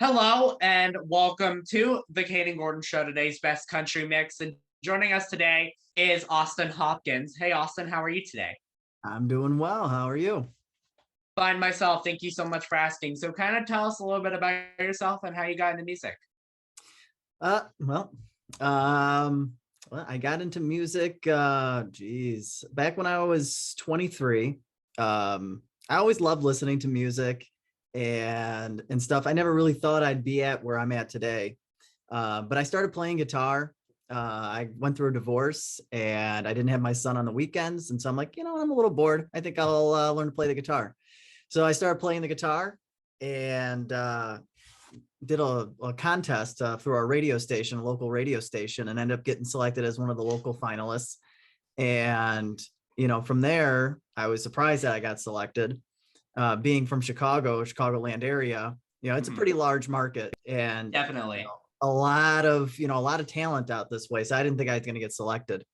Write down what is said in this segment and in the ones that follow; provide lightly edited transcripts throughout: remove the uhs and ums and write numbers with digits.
Hello and welcome to the Kayden Gordon Show, today's best country mix. And joining us today is Austin Hopkins. Hey, Austin, how are you today? I'm doing well. How are you? Fine myself. Thank you so much for asking. So, kind of tell us a little bit about yourself and how you got into music. Uh, well, um, I got into music, back when I was 23. I always loved listening to music and stuff. I never really thought I'd be at where I'm at today. But I started playing guitar. I went through a divorce and I didn't have my son on the weekends. And so I'm like, I'm a little bored. I think I'll learn to play the guitar. So I started playing the guitar and did a contest through our radio station, a local radio station, and ended up getting selected as one of the local finalists. And, from there, I was surprised that I got selected. Being from Chicagoland area, it's a pretty large market and Definitely. a lot of talent out this way. So I didn't think I was going to get selected.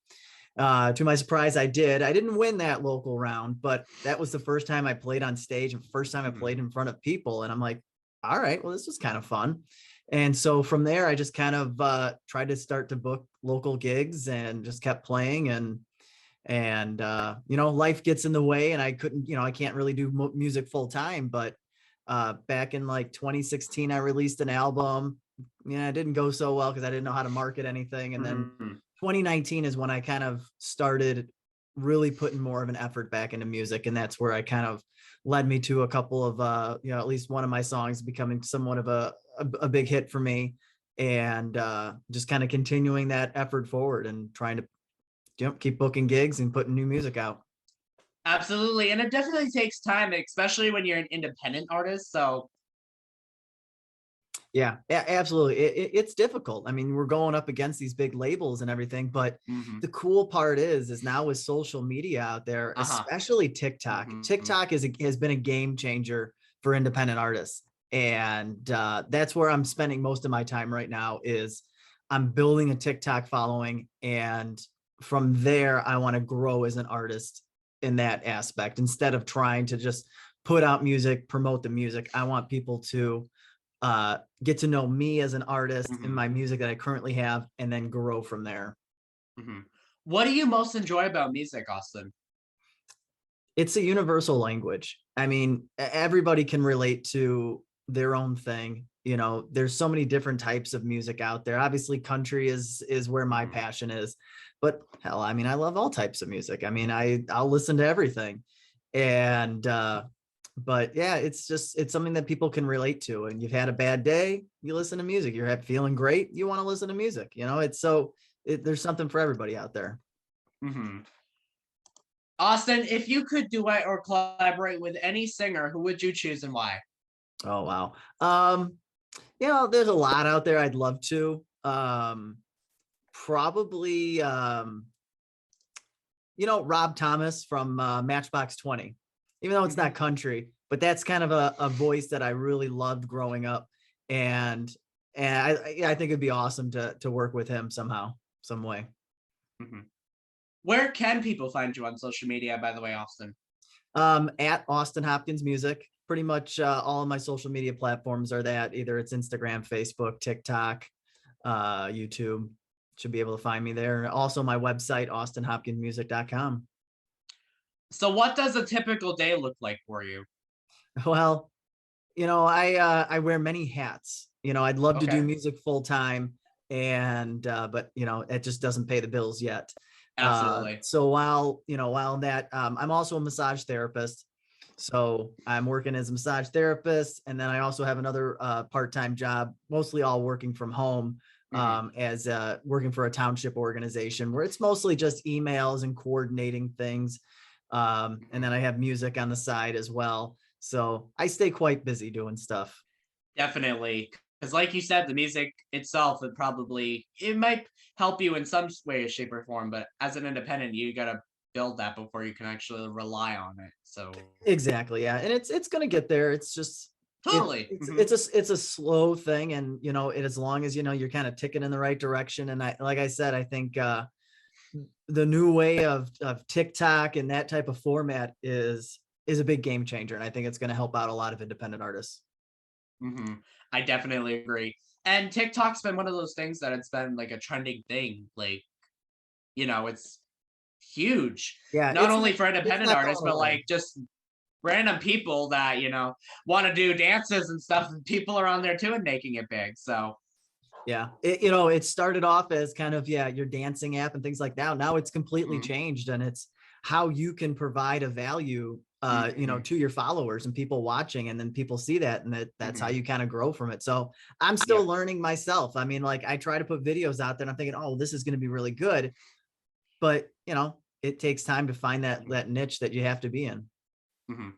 To my surprise, I did. I didn't win that local round, but that was the first time I played on stage and first time I played in front of people. And I'm like, all right, well, this was kind of fun. And so from there, I just kind of tried to start to book local gigs and just kept playing and life gets in the way and I couldn't, I can't really do music full time, but back in like 2016, I released an album. It didn't go so well because I didn't know how to market anything. And then 2019 is when I kind of started really putting more of an effort back into music. And that's where I kind of led me to a couple of, at least one of my songs becoming somewhat of a big hit for me. And just kind of continuing that effort forward and trying to keep booking gigs and putting new music out. Absolutely. And it definitely takes time, especially when you're an independent artist. So, Yeah, absolutely. It's difficult. I mean, we're going up against these big labels and everything, but the cool part is now with social media out there, especially TikTok. TikTok has been a game changer for independent artists. And that's where I'm spending most of my time right now is I'm building a TikTok following. And from there, I want to grow as an artist in that aspect. Instead of trying to just put out music, promote the music, I want people to get to know me as an artist and my music that I currently have, and then grow from there. What do you most enjoy about music, Austin? It's a universal language. I mean, everybody can relate to their own thing. There's so many different types of music out there. Obviously, country is where my passion is, but hell, I mean, I love all types of music. I mean, I'll listen to everything. And but yeah, it's something that people can relate to. And you've had a bad day, you listen to music. You're feeling great, you want to listen to music. There's something for everybody out there. Austin, if you could duet or collaborate with any singer, who would you choose and why? Oh wow. There's a lot out there I'd love to. Probably Rob Thomas from Matchbox 20. Even though it's not country, but that's kind of a voice that I really loved growing up. And I think it'd be awesome to work with him somehow, some way. Where can people find you on social media, by the way, Austin? At Austin Hopkins Music. Pretty much all of my social media platforms are that. Either it's Instagram, Facebook, TikTok, YouTube. Should be able to find me there. Also my website, austinhopkinsmusic.com. So what does a typical day look like for you? Well, I wear many hats. I'd love to do music full time, but it just doesn't pay the bills yet. Absolutely. So while that, I'm also a massage therapist. So I'm working as a massage therapist, and then I also have another part-time job, mostly all working from home, as working for a township organization where it's mostly just emails and coordinating things. And then I have music on the side as well. So I stay quite busy doing stuff. Definitely. Because like you said, the music itself it might help you in some way, shape, or form, but as an independent, you gotta build that before you can actually rely on it. So exactly, yeah. And it's gonna get there. It's just totally it's a slow thing. And as long as you're kind of ticking in the right direction. And like I said, I think the new way of TikTok and that type of format is a big game changer. And I think it's going to help out a lot of independent artists. I definitely agree. And TikTok's been one of those things that it's been like a trending thing. Like, it's huge. Yeah, Not only for it's independent not artists, going but away. like just random people that, want to do dances and stuff. And people are on there too and making it big. So, Yeah, it started off as kind of, yeah, your dancing app and things like that. Now it's completely mhm, changed, and it's how you can provide a value, mhm, to your followers and people watching, and then people see that, and that's how mhm. you kind of grow from it. So I'm still Yep. learning myself. I mean, like, I try to put videos out there and I'm thinking, oh, this is going to be really good, but it takes time to find that Mhm, that niche that you have to be in. mhm.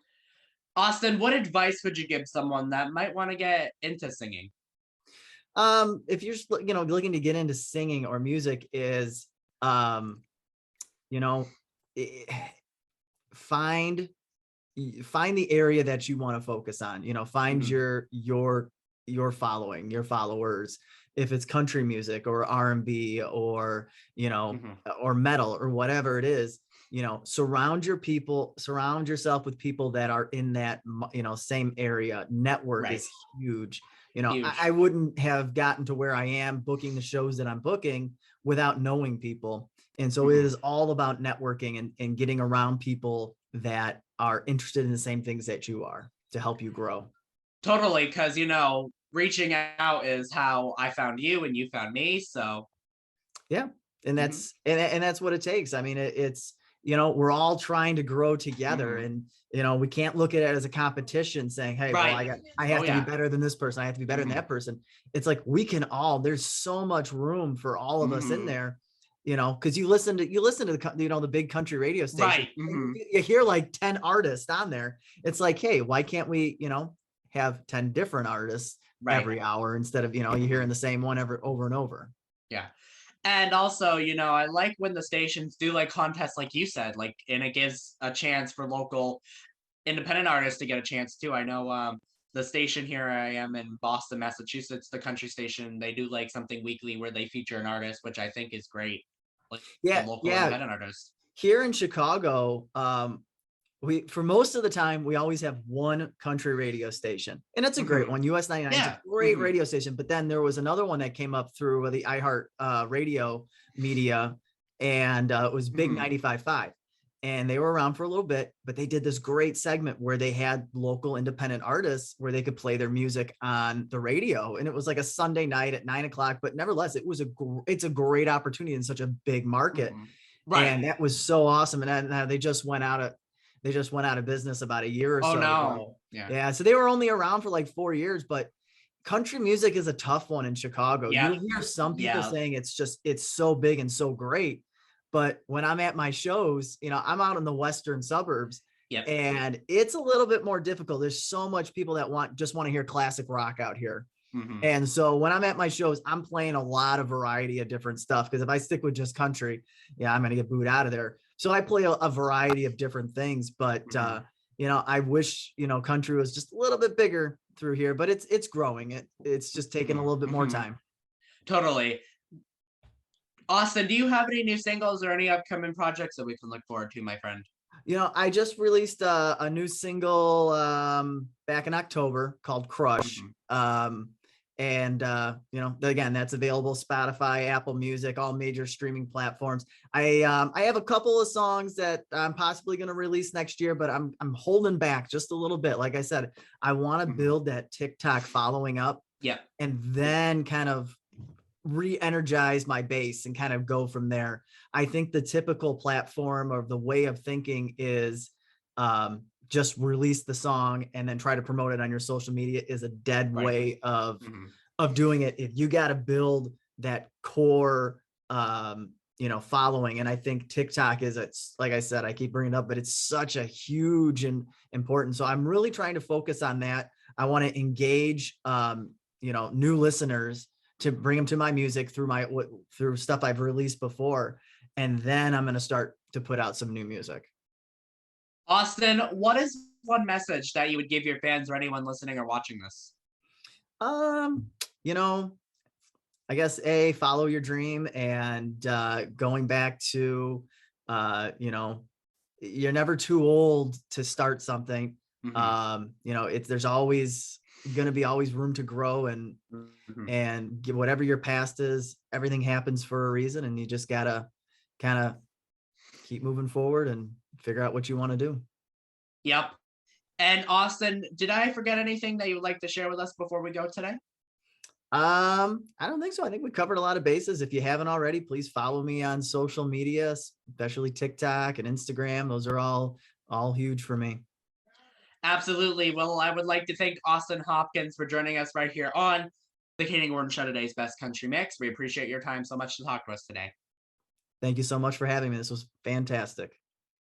Austin, what advice would you give someone that might want to get into singing? If you're looking to get into singing or music, is um, you know, eh, find find the area that you want to focus on. Find Mhm, your following, your followers. If it's country music or R&B or mhm. or metal or whatever it is, surround yourself with people that are in that same area. Network Right. is huge. I Huge. wouldn't have gotten to where I am booking the shows that I'm booking without knowing people. And so it Mhm. is all about networking and getting around people that are interested in the same things that you are to help you grow. Totally, because reaching out is how I found you and you found me. So, Yeah. And mhm, that's what it takes. I mean, it's, we're all trying to grow together, mhm. and, we can't look at it as a competition saying, hey, well, Right. I Oh have to be yeah. better than this person. I have to be better than Mhm, that person. It's like, there's so much room for all of us in mhm. there, cause you listen to the big country radio station, Right. and Mhm, you hear like 10 artists on there. It's like, hey, why can't we, have 10 different artists right. every hour instead of, you hearing Mhm. the same one over and over. Yeah. And also, I like when the stations do like contests like you said, like, and it gives a chance for local independent artists to get a chance too. I know the station here I am in Boston, Massachusetts, the country station, they do like something weekly where they feature an artist, which I think is great. Like a Yeah, local yeah. independent artist. Here in Chicago, we for most of the time we always have one country radio station, and it's a great Hmm. one. US 99 is a Yeah. great Hmm. radio station. But then there was another one that came up through the iHeart radio media, and it was Big Hmm. 95.5. And they were around for a little bit, but they did this great segment where they had local independent artists where they could play their music on the radio, and it was like a Sunday night at 9 o'clock. But nevertheless, it's a great opportunity in such a big market, Hmm. Right. and that was so awesome. And then they just went out of business about a year or Oh so no. ago. Yeah. Yeah, so they were only around for like 4 years. But country music is a tough one in Chicago. Yeah. You'll hear some people Yeah. saying it's so big and so great, but when I'm at my shows, I'm out in the western suburbs, Yep. and it's a little bit more difficult. There's so much people that want to hear classic rock out here. Hmm. And so when I'm at my shows, I'm playing a lot of variety of different stuff, because if I stick with just country, yeah, I'm going to get booed out of there. So I play a variety of different things. But Hmm. I wish, country was just a little bit bigger through here, but it's growing. It's just taking a Hmm. little bit more Hmm. time. Totally. Austin, do you have any new singles or any upcoming projects that we can look forward to, my friend? I just released a new single back in October called Crush. Hmm. And again, that's available Spotify, Apple Music, all major streaming platforms. I have a couple of songs that I'm possibly going to release next year, but I'm holding back just a little bit. Like I said, I want to Hmm. build that TikTok following up, Yep. and then kind of re-energize my base and kind of go from there. I think the typical platform or the way of thinking is just release the song and then try to promote it on your social media is a dead Right. way Hmm. of doing it. If you got to build that core following, and I think TikTok it's like I said, I keep bringing it up, but it's such a huge and important. So I'm really trying to focus on that. I want to engage new listeners, to bring them to my music through stuff I've released before, and then I'm going to start to put out some new music. Austin, what is one message that you would give your fans or anyone listening or watching this? Um, you know, I guess follow your dream, and going back to you're never too old to start something. Hmm. There's always going to be always room to grow, Mhm. and whatever your past is, everything happens for a reason, and you just gotta kind of keep moving forward and figure out what you want to do. Yep. And Austin, did I forget anything that you would like to share with us before we go today? I don't think so. I think we covered a lot of bases. If you haven't already, please follow me on social media, especially TikTok and Instagram. Those are all huge for me. Absolutely. Well, I would like to thank Austin Hopkins for joining us right here on the Kayden Gordon Show, today's Best Country Mix. We appreciate your time so much to talk to us today. Thank you so much for having me. This was fantastic.